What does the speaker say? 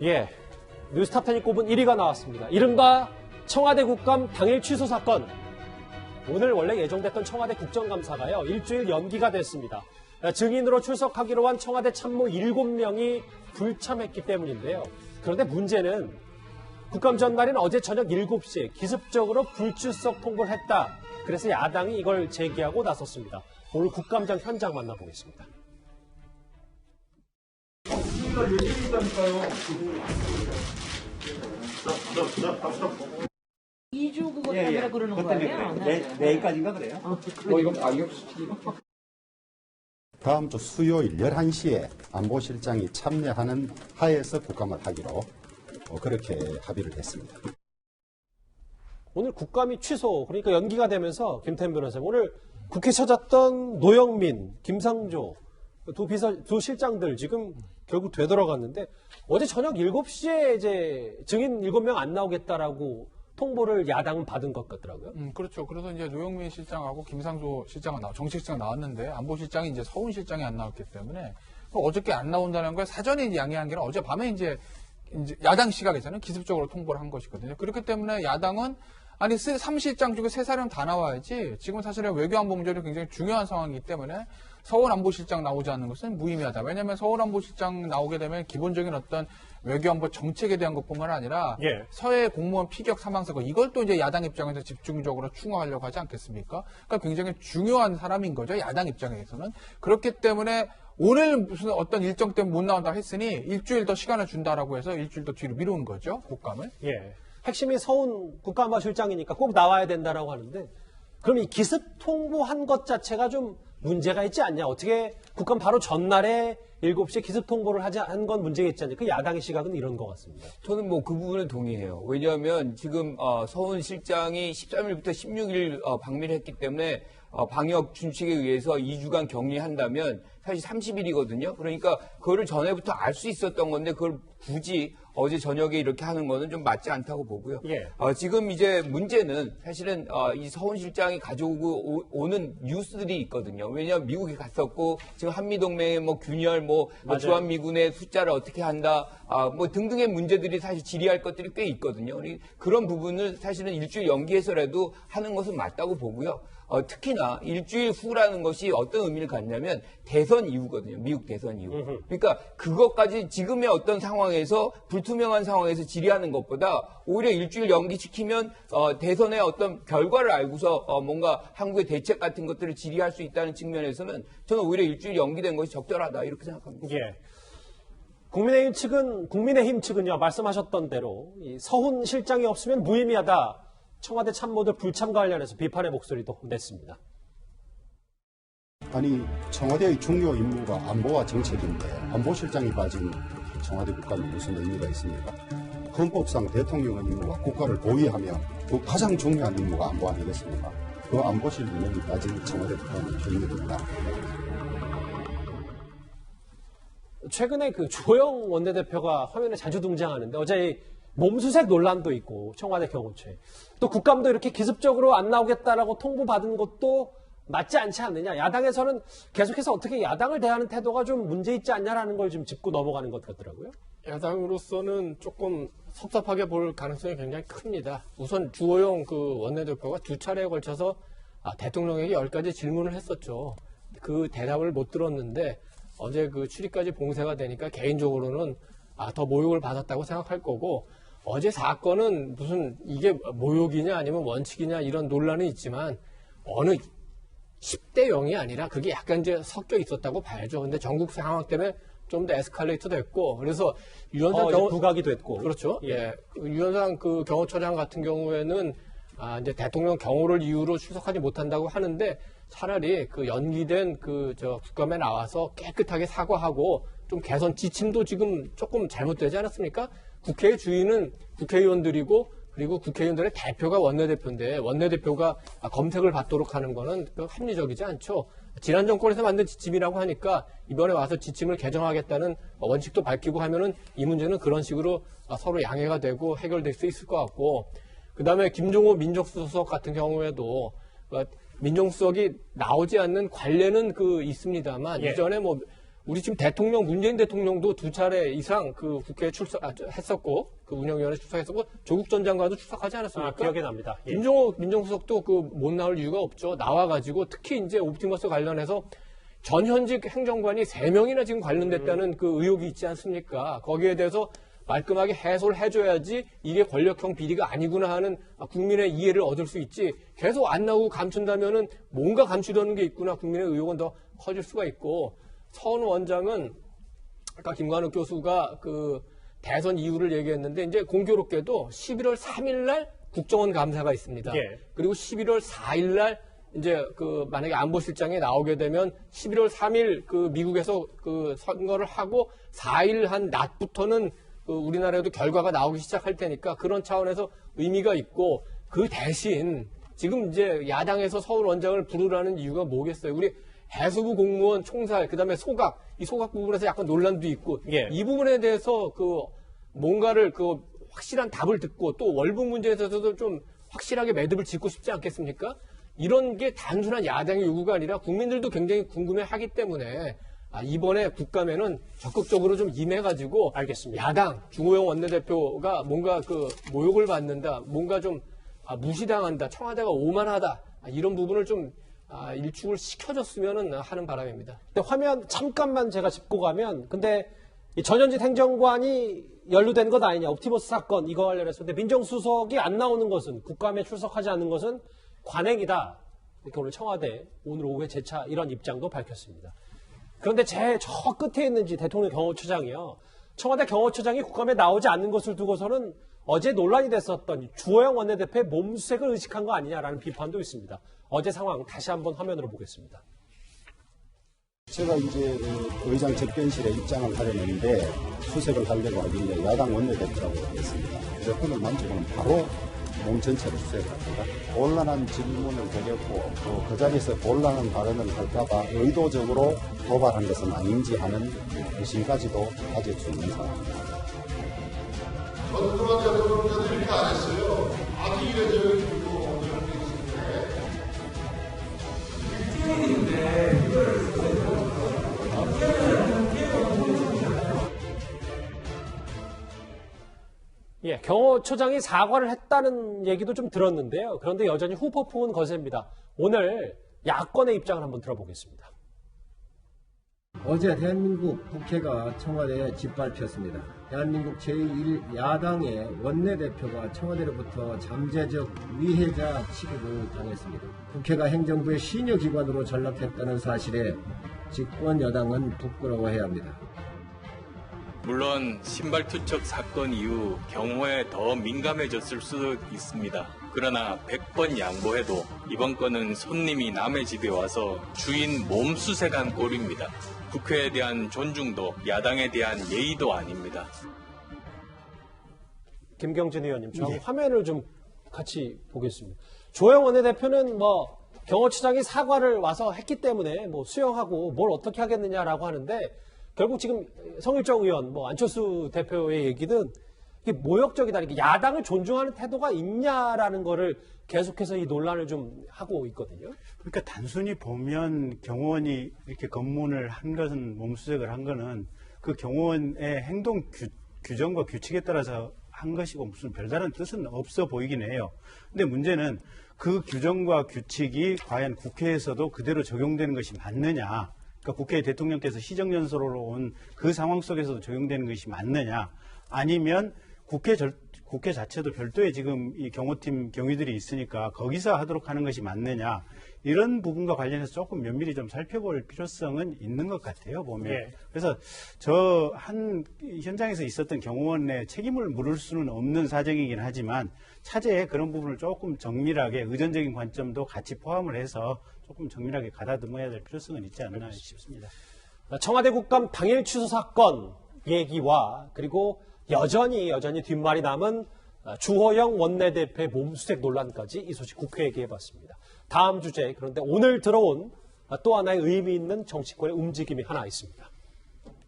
예, 뉴스탑10이 꼽은 1위가 나왔습니다. 이른바 청와대 국감 당일 취소 사건. 오늘 원래 예정됐던 청와대 국정감사가요, 일주일 연기가 됐습니다. 증인으로 출석하기로 한 청와대 참모 7명이 불참했기 때문인데요. 그런데 문제는 국감 전날인 어제 저녁 7시에 기습적으로 불출석 통보를 했다. 그래서 야당이 이걸 제기하고 나섰습니다. 오늘 국감장 현장 만나보겠습니다. 2주 그것 때문에 그러는 거예요? 내일까지인가 그래요? 다음 주 수요일 11시에 안보실장이 참여하는 하에서 국감을 하기로 그렇게 합의를 했습니다. 오늘 국감이 취소, 그러니까 연기가 되면서 김태현 변호사님, 오늘 국회 찾았던 노영민, 김상조 두 실장들 지금 결국 되돌아갔는데 어제 저녁 7시에 이제 증인 7명 안 나오겠다라고 통보를 야당은 받은 것 같더라고요. 그렇죠. 그래서 이제 노영민 실장하고 김상조 실장은 정책실장 나왔는데 안보실장이 이제 서훈 실장이 안 나왔기 때문에 어저께 안 나온다는 걸 사전에 이제 양해한 게 어제 밤에 이제 야당 시각에서는 기습적으로 통보를 한 것이거든요. 그렇기 때문에 야당은 아니 3실장 중에 3사람 다 나와야지 지금 사실은 외교안보 문제는 굉장히 중요한 상황이기 때문에 서훈 안보실장 나오지 않는 것은 무의미하다. 왜냐하면 서훈 안보실장 나오게 되면 기본적인 어떤 외교안보 정책에 대한 것뿐만 아니라 서해 공무원 피격 사망 사건 이걸 또 이제 야당 입장에서 집중적으로 충원하려고 하지 않겠습니까? 그러니까 굉장히 중요한 사람인 거죠. 야당 입장에서는. 그렇기 때문에 오늘 무슨 어떤 일정 때문에 못 나온다고 했으니 일주일 더 시간을 준다라고 해서 일주일 더 뒤로 미루는 거죠. 국감을. 예. 핵심이 서훈 국감화 실장이니까 꼭 나와야 된다라고 하는데 그럼 이 기습 통보한 것 자체가 좀 문제가 있지 않냐? 어떻게 국감 바로 전날에 7시에 기습 통보를 한 건 문제가 있지 않냐? 그 야당의 시각은 이런 것 같습니다. 저는 뭐 그 부분은 동의해요. 왜냐하면 지금 서훈 실장이 13일부터 16일 방미를 했기 때문에 방역 준칙에 의해서 2주간 격리한다면 사실 30일이거든요. 그러니까 그거를 전에부터 알 수 있었던 건데 그걸 굳이 어제 저녁에 이렇게 하는 거는 좀 맞지 않다고 보고요. 지금 이제 문제는 사실은 이 서훈 실장이 가져오고 오는 뉴스들이 있거든요. 왜냐하면 미국에 갔었고 지금 한미동맹의 뭐 균열, 주한미군의 숫자를 어떻게 한다, 뭐 등등의 문제들이 사실 질의할 것들이 꽤 있거든요. 그런 부분을 사실은 일주일 연기해서라도 하는 것은 맞다고 보고요. 특히나 일주일 후라는 것이 어떤 의미를 갖냐면 대선 이후거든요. 미국 대선 이후. 그러니까 그것까지 지금의 어떤 상황에서 불투명한 상황에서 질의하는 것보다 오히려 일주일 연기시키면 대선의 어떤 결과를 알고서 뭔가 한국의 대책 같은 것들을 질의할 수 있다는 측면에서는 저는 오히려 일주일 연기된 것이 적절하다 이렇게 생각합니다. 예. 국민의힘 측은요, 말씀하셨던 대로 이 서훈 실장이 없으면 무의미하다. 청와대 참모들 불참 관련해서 비판의 목소리도 냈습니다. 아니 청와대의 중요 임무가 안보와 정책인데 안보실장이 빠진 청와대 국감이 무슨 의미가 있습니까? 헌법상 대통령의 임무가 국가를 보위하며 그 가장 중요한 임무가 안보 아니겠습니까? 그 안보실 인원이 빠진 청와대 국감이 의미가 있다. 최근에 그 조영 원내대표가 화면에 자주 등장하는데 어제 몸수색 논란도 있고 청와대 경호처에 또 국감도 이렇게 기습적으로 안 나오겠다라고 통보받은 것도 맞지 않지 않느냐. 야당에서는 계속해서 어떻게 야당을 대하는 태도가 좀 문제 있지 않냐라는 걸 좀 짚고 넘어가는 것 같더라고요. 야당으로서는 조금 섭섭하게 볼 가능성이 굉장히 큽니다. 우선 주호영 그 원내대표가 2차례에 걸쳐서 대통령에게 10가지 질문을 했었죠. 그 대답을 못 들었는데 어제 그 출입까지 봉쇄가 되니까 개인적으로는 더 모욕을 받았다고 생각할 거고 어제 사건은 무슨 이게 모욕이냐 아니면 원칙이냐 이런 논란은 있지만 어느 10대 0이 아니라 그게 약간 이제 섞여 있었다고 봐야죠. 근데 전국 상황 때문에 좀 더 에스컬레이터 됐고 그래서 유현상 부각이 됐고 그렇죠. 유현상 그 경호처장 같은 경우에는 이제 대통령 경호를 이유로 출석하지 못한다고 하는데 차라리 그 연기된 국감에 나와서 깨끗하게 사과하고 좀 개선 지침도 지금 조금 잘못되지 않았습니까? 국회의 주인은 국회의원들이고 그리고 국회의원들의 대표가 원내대표인데 원내대표가 검색을 받도록 하는 거는 합리적이지 않죠. 지난 정권에서 만든 지침이라고 하니까 이번에 와서 지침을 개정하겠다는 원칙도 밝히고 하면은 이 문제는 그런 식으로 서로 양해가 되고 해결될 수 있을 것 같고 그다음에 김종호 민정수석 같은 경우에도 민정수석이 나오지 않는 관례는 있습니다만 예. 이전에 우리 지금 문재인 대통령도 2차례 이상 국회에 출석했었고 운영위원회 출석했었고 조국 전 장관도 출석하지 않았습니까? 기억이 납니다. 예. 김종호 민정수석도 못 나올 이유가 없죠. 나와가지고 특히 이제 옵티머스 관련해서 전현직 행정관이 3명이나 지금 관련됐다는 의혹이 있지 않습니까? 거기에 대해서 말끔하게 해소를 해줘야지 이게 권력형 비리가 아니구나 하는 국민의 이해를 얻을 수 있지. 계속 안 나오고 감춘다면은 뭔가 감추려는 게 있구나. 국민의 의혹은 더 커질 수가 있고. 서훈 원장은 아까 김관욱 교수가 대선 이유를 얘기했는데 이제 공교롭게도 11월 3일 날 국정원 감사가 있습니다. 예. 그리고 11월 4일 날 이제 만약에 안보실장이 나오게 되면 11월 3일 미국에서 선거를 하고 4일 한 낮부터는 우리나라에도 결과가 나오기 시작할 테니까 그런 차원에서 의미가 있고 그 대신 지금 이제 야당에서 서울 원장을 부르라는 이유가 뭐겠어요? 우리 해수부 공무원 총살 그다음에 소각 이 소각 부분에서 약간 논란도 있고 예. 이 부분에 대해서 뭔가를 확실한 답을 듣고 또 월북 문제에 있어서도 좀 확실하게 매듭을 짓고 싶지 않겠습니까? 이런 게 단순한 야당의 요구가 아니라 국민들도 굉장히 궁금해하기 때문에 이번에 국감에는 적극적으로 좀 임해가지고 알겠습니다. 야당 주호영 원내대표가 뭔가 모욕을 받는다, 뭔가 좀 무시당한다, 청와대가 오만하다 이런 부분을 좀 일축을 시켜줬으면 하는 바람입니다. 근데 화면 잠깐만 제가 짚고 가면 근데 이 전현직 행정관이 연루된 것 아니냐 옵티머스 사건 이거 관련해서 근데 민정수석이 안 나오는 것은 국감에 출석하지 않는 것은 관행이다. 이렇게 오늘 청와대 오늘 오후에 재차 이런 입장도 밝혔습니다. 그런데 저 끝에 있는지 대통령 경호처장이요. 청와대 경호처장이 국감에 나오지 않는 것을 두고서는 어제 논란이 됐었던 주호영 원내대표의 몸수색을 의식한 거 아니냐라는 비판도 있습니다. 어제 상황 다시 한번 화면으로 보겠습니다. 제가 이제 의장 접견실에 입장을 하려는데 수색을 하려고 하길래 야당 원내대표라고 했습니다. 그래서 그걸 만지고는 바로 몸 전체를 수색을 합니다. 곤란한 질문을 드렸고 그 자리에서 곤란한 발언을 할까봐 의도적으로 도발한 것은 아닌지 하는 의심까지도 가질 수 있는 상황입니다. 예, 경호처장이 사과를 했다는 얘기도 좀 들었는데요. 그런데 여전히 후폭풍은 거셉니다. 오늘 야권의 입장을 한번 들어보겠습니다. 어제 대한민국 국회가 청와대에 짓밟혔습니다. 대한민국 제1야당의 원내대표가 청와대로부터 잠재적 위해자 취급을 당했습니다. 국회가 행정부의 신여기관으로 전락했다는 사실에 집권 여당은 부끄러워해야 합니다. 물론 신발 투척 사건 이후 경호에 더 민감해졌을 수도 있습니다. 그러나 100번 양보해도 이번 건은 손님이 남의 집에 와서 주인 몸수색한 꼴입니다. 국회에 대한 존중도 야당에 대한 예의도 아닙니다. 김경진 의원님, 저 화면을 좀 같이 보겠습니다. 조영 원내대표는 경호처장이 사과를 와서 했기 때문에 수용하고 뭘 어떻게 하겠느냐라고 하는데 결국 지금 성일정 의원, 안철수 대표의 얘기는 이게 모욕적이다. 이렇게 야당을 존중하는 태도가 있냐라는 거를 계속해서 이 논란을 좀 하고 있거든요. 그러니까 단순히 보면 경호원이 이렇게 검문을 한 것은 몸수색을 한 거는 그 경호원의 행동 규정과 규칙에 따라서 한 것이고 무슨 별다른 뜻은 없어 보이긴 해요. 근데 문제는 그 규정과 규칙이 과연 국회에서도 그대로 적용되는 것이 맞느냐. 그러니까 국회 대통령께서 시정연설로 온 그 상황 속에서도 적용되는 것이 맞느냐. 아니면 국회 자체도 별도의 지금 이 경호팀 경위들이 있으니까 거기서 하도록 하는 것이 맞느냐. 이런 부분과 관련해서 조금 면밀히 좀 살펴볼 필요성은 있는 것 같아요, 보면. 예. 그래서 현장에서 있었던 경호원의 책임을 물을 수는 없는 사정이긴 하지만 차제에 그런 부분을 조금 정밀하게 의존적인 관점도 같이 포함을 해서 조금 정밀하게 가다듬어야 될 필요성은 있지 않나 싶습니다. 청와대 국감 당일 취소 사건 얘기와 그리고 여전히 뒷말이 남은 주호영 원내대표의 몸수색 논란까지 이 소식 국회 얘기해봤습니다. 다음 주제, 그런데 오늘 들어온 또 하나의 의미 있는 정치권의 움직임이 하나 있습니다.